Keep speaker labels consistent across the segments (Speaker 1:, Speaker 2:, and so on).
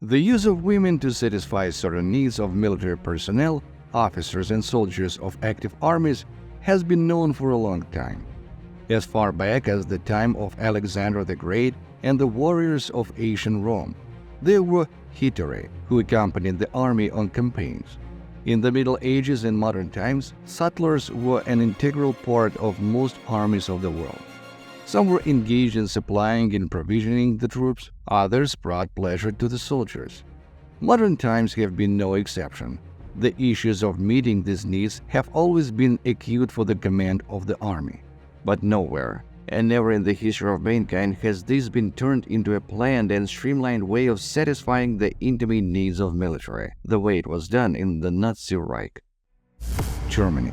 Speaker 1: The use of women to satisfy certain needs of military personnel, officers and soldiers of active armies has been known for a long time. As far back as the time of Alexander the Great and the warriors of ancient Rome, there were heterae who accompanied the army on campaigns. In the Middle Ages and modern times, sutlers were an integral part of most armies of the world. Some were engaged in supplying and provisioning the troops, others brought pleasure to the soldiers. Modern times have been no exception. The issues of meeting these needs have always been acute for the command of the army. But nowhere, and never in the history of mankind, has this been turned into a planned and streamlined way of satisfying the intimate needs of military, the way it was done in the Nazi Reich. Germany.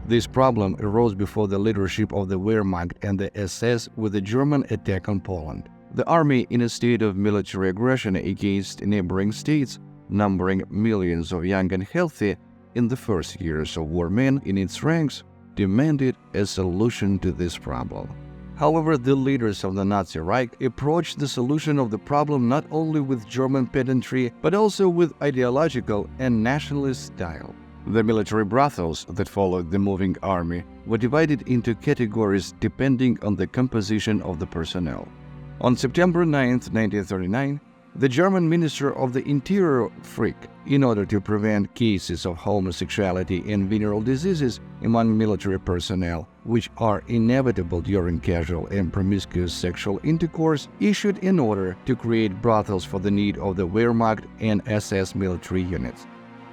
Speaker 1: This problem arose before the leadership of the Wehrmacht and the SS with the German attack on Poland. The army, in a state of military aggression against neighboring states, numbering millions of young and healthy, in the first years of war men in its ranks, demanded a solution to this problem. However, the leaders of the Nazi Reich approached the solution of the problem not only with German pedantry, but also with ideological and nationalist style. The military brothels that followed the moving army were divided into categories depending on the composition of the personnel. On September 9, 1939, the German Minister of the Interior, Frick, in order to prevent cases of homosexuality and venereal diseases among military personnel, which are inevitable during casual and promiscuous sexual intercourse, issued an order to create brothels for the need of the Wehrmacht and SS military units.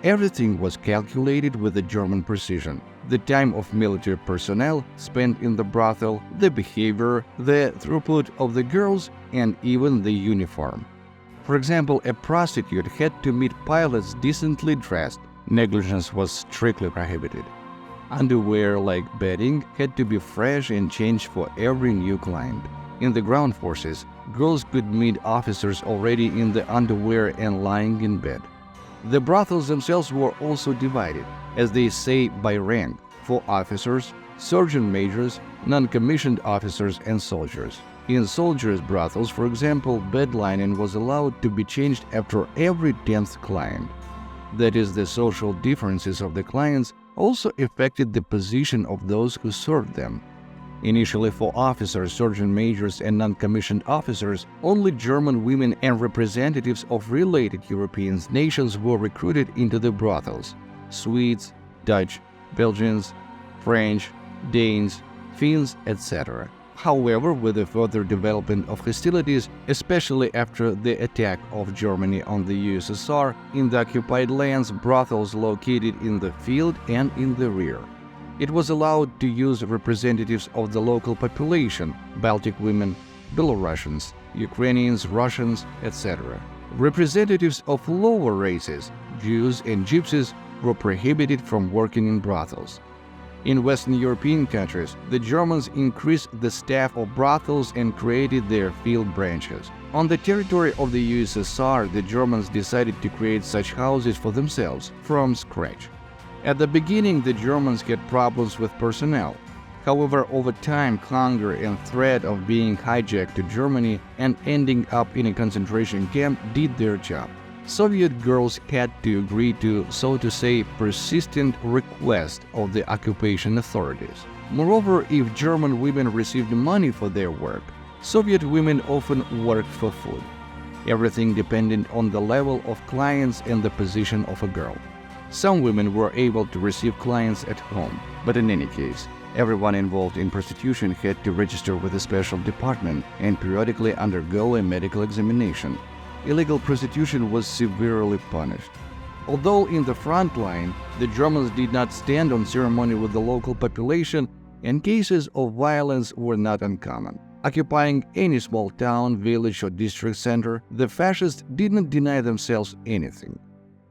Speaker 1: Everything was calculated with a German precision: the time of military personnel spent in the brothel, the behavior, the throughput of the girls, and even the uniform. For example, a prostitute had to meet pilots decently dressed. Negligence was strictly prohibited. Underwear, like bedding, had to be fresh and changed for every new client. In the ground forces, girls could meet officers already in the underwear and lying in bed. The brothels themselves were also divided, as they say, by rank, for officers, sergeant majors, non-commissioned officers, and soldiers. In soldiers' brothels, for example, bed linen was allowed to be changed after every 10th client. That is, the social differences of the clients also affected the position of those who served them. Initially, for officers, sergeant majors, and non-commissioned officers, only German women and representatives of related European nations were recruited into the brothels: Swedes, Dutch, Belgians, French, Danes, Finns, etc. However, with the further development of hostilities, especially after the attack of Germany on the USSR, in the occupied lands, brothels located in the field and in the rear. It was allowed to use representatives of the local population: Baltic women, Belarusians, Ukrainians, Russians, etc. Representatives of lower races, Jews and Gypsies, were prohibited from working in brothels. In Western European countries, the Germans increased the staff of brothels and created their field branches. On the territory of the USSR, the Germans decided to create such houses for themselves from scratch. At the beginning, the Germans had problems with personnel. However, over time, hunger and threat of being hijacked to Germany and ending up in a concentration camp did their job. Soviet girls had to agree to, so to say, persistent requests of the occupation authorities. Moreover, if German women received money for their work, Soviet women often worked for food. Everything depended on the level of clients and the position of a girl. Some women were able to receive clients at home, but in any case, everyone involved in prostitution had to register with a special department and periodically undergo a medical examination. Illegal prostitution was severely punished. Although in the front line, the Germans did not stand on ceremony with the local population, and cases of violence were not uncommon. Occupying any small town, village, or district center, the fascists did not deny themselves anything.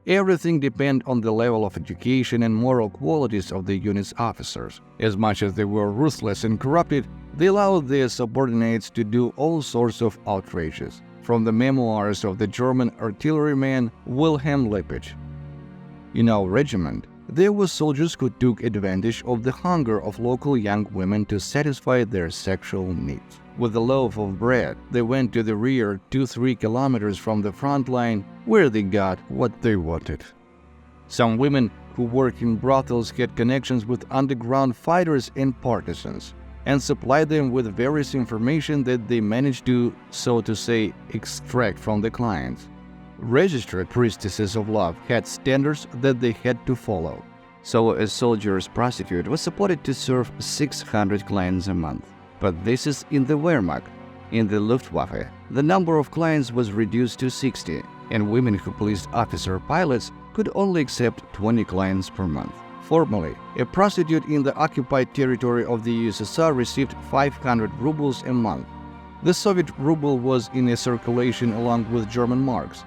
Speaker 1: Everything depended on the level of education and moral qualities of the unit's officers. As much as they were ruthless and corrupted, they allowed their subordinates to do all sorts of outrages. From the memoirs of the German artilleryman Wilhelm Lippich: "In our regiment, There were soldiers who took advantage of the hunger of local young women to satisfy their sexual needs. With a loaf of bread, they went to the rear 2-3 kilometers from the front line, where they got what they wanted. Some women who worked in brothels had connections with underground fighters and partisans, and supplied them with various information that they managed to, so to say, extract from the clients. Registered priestesses of love had standards that they had to follow. So a soldier's prostitute was supported to serve 600 clients a month. But this is in the Wehrmacht. In the Luftwaffe, the number of clients was reduced to 60, and women who pleased officer pilots could only accept 20 clients per month. Formerly, a prostitute in the occupied territory of the USSR received 500 rubles a month. The Soviet ruble was in a circulation along with German marks.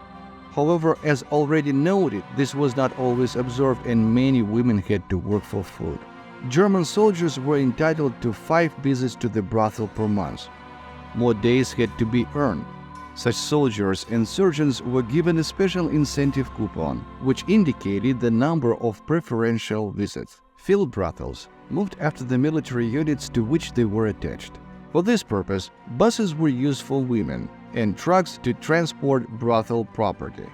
Speaker 1: However, as already noted, this was not always observed and many women had to work for food. German soldiers were entitled to 5 visits to the brothel per month. More days had to be earned. Such soldiers and surgeons were given a special incentive coupon, which indicated the number of preferential visits. Field brothels moved after the military units to which they were attached. For this purpose, buses were used for women and trucks to transport brothel property.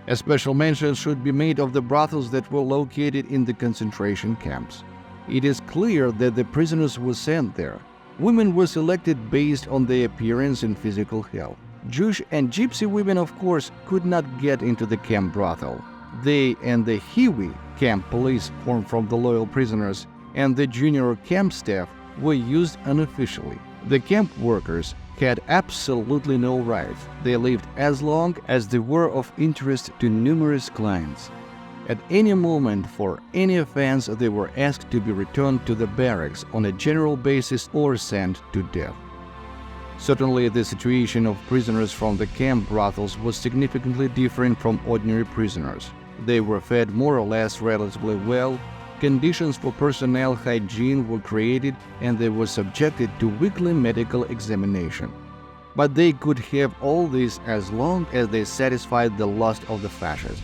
Speaker 1: A special mention should be made of the brothels that were located in the concentration camps. It is clear that the prisoners were sent there. Women were selected based on their appearance and physical health. Jewish and Gypsy women, of course, could not get into the camp brothel. They and the Hiwi camp police, formed from the loyal prisoners, and the junior camp staff were used unofficially. The camp workers had absolutely no rights. They lived as long as they were of interest to numerous clients. At any moment, for any offense, they were asked to be returned to the barracks on a general basis or sent to death. Certainly, the situation of prisoners from the camp brothels was significantly different from ordinary prisoners. They were fed more or less relatively well, conditions for personnel hygiene were created, and they were subjected to weekly medical examination. But they could have all this as long as they satisfied the lust of the fascists.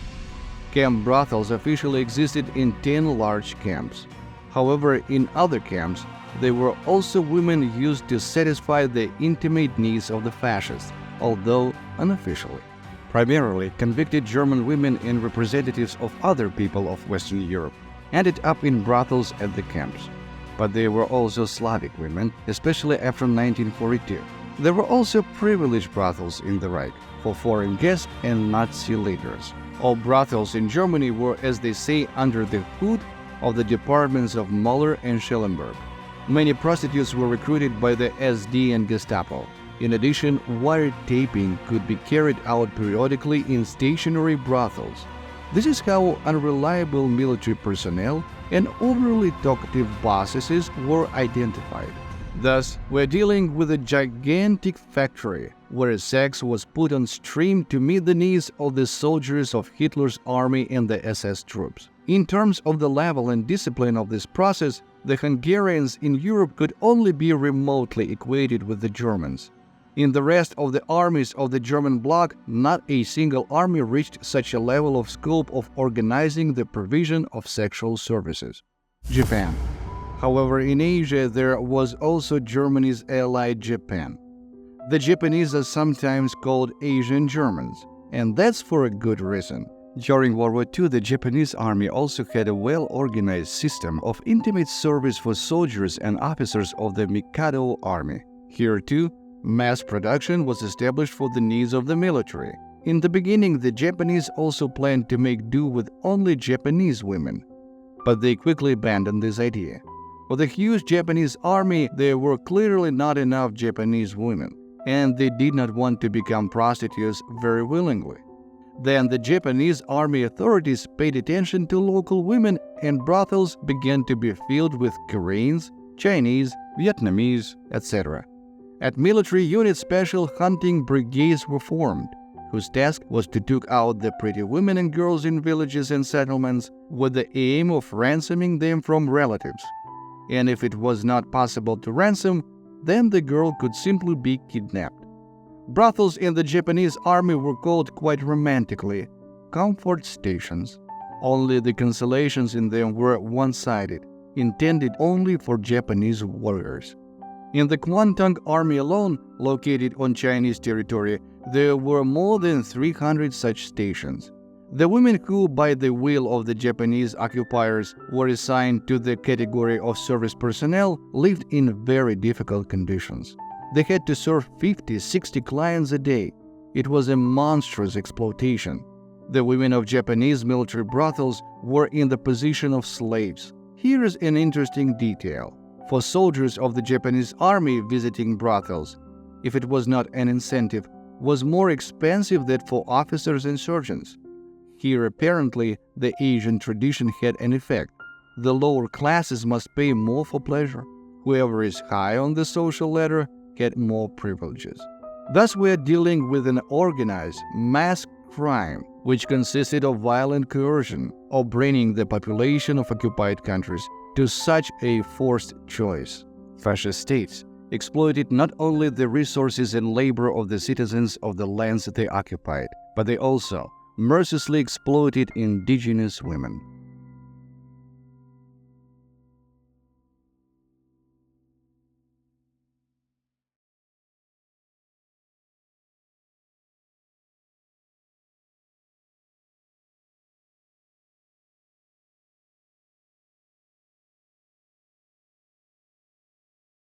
Speaker 1: Camp brothels officially existed in 10 large camps. However, in other camps, there were also women used to satisfy the intimate needs of the fascists, although unofficially. Primarily, convicted German women and representatives of other people of Western Europe ended up in brothels at the camps. But there were also Slavic women, especially after 1942. There were also privileged brothels in the Reich for foreign guests and Nazi leaders. All brothels in Germany were, as they say, under the hood of the departments of Müller and Schellenberg. Many prostitutes were recruited by the SD and Gestapo. In addition, wiretapping could be carried out periodically in stationary brothels. This is how unreliable military personnel and overly talkative bosses were identified. Thus, we're dealing with a gigantic factory where sex was put on stream to meet the needs of the soldiers of Hitler's army and the SS troops. In terms of the level and discipline of this process, the Hungarians in Europe could only be remotely equated with the Germans. In the rest of the armies of the German bloc, not a single army reached such a level of scope of organizing the provision of sexual services. Japan. However, in Asia there was also Germany's ally Japan. The Japanese are sometimes called Asian Germans, and that's for a good reason. During World War II, the Japanese army also had a well-organized system of intimate service for soldiers and officers of the Mikado army. Here too, mass production was established for the needs of the military. In the beginning, the Japanese also planned to make do with only Japanese women, but they quickly abandoned this idea. For the huge Japanese army, there were clearly not enough Japanese women, and they did not want to become prostitutes very willingly. Then the Japanese army authorities paid attention to local women, and brothels began to be filled with Koreans, Chinese, Vietnamese, etc. At military units, special hunting brigades were formed, whose task was to take out the pretty women and girls in villages and settlements with the aim of ransoming them from relatives. And if it was not possible to ransom, then the girl could simply be kidnapped. Brothels in the Japanese army were called quite romantically comfort stations. Only the cancellations in them were one-sided, intended only for Japanese warriors. In the Kwantung Army alone, located on Chinese territory, there were more than 300 such stations. The women who, by the will of the Japanese occupiers, were assigned to the category of service personnel lived in very difficult conditions. They had to serve 50-60 clients a day. It was a monstrous exploitation. The women of Japanese military brothels were in the position of slaves. Here is an interesting detail. For soldiers of the Japanese army, visiting brothels, if it was not an incentive, was more expensive than for officers and sergeants. Here apparently the Asian tradition had an effect. The lower classes must pay more for pleasure. Whoever is high on the social ladder had more privileges. Thus we are dealing with an organized mass crime which consisted of violent coercion or bringing the population of occupied countries to such a forced choice. Fascist states exploited not only the resources and labor of the citizens of the lands they occupied, but they also mercilessly exploited indigenous women.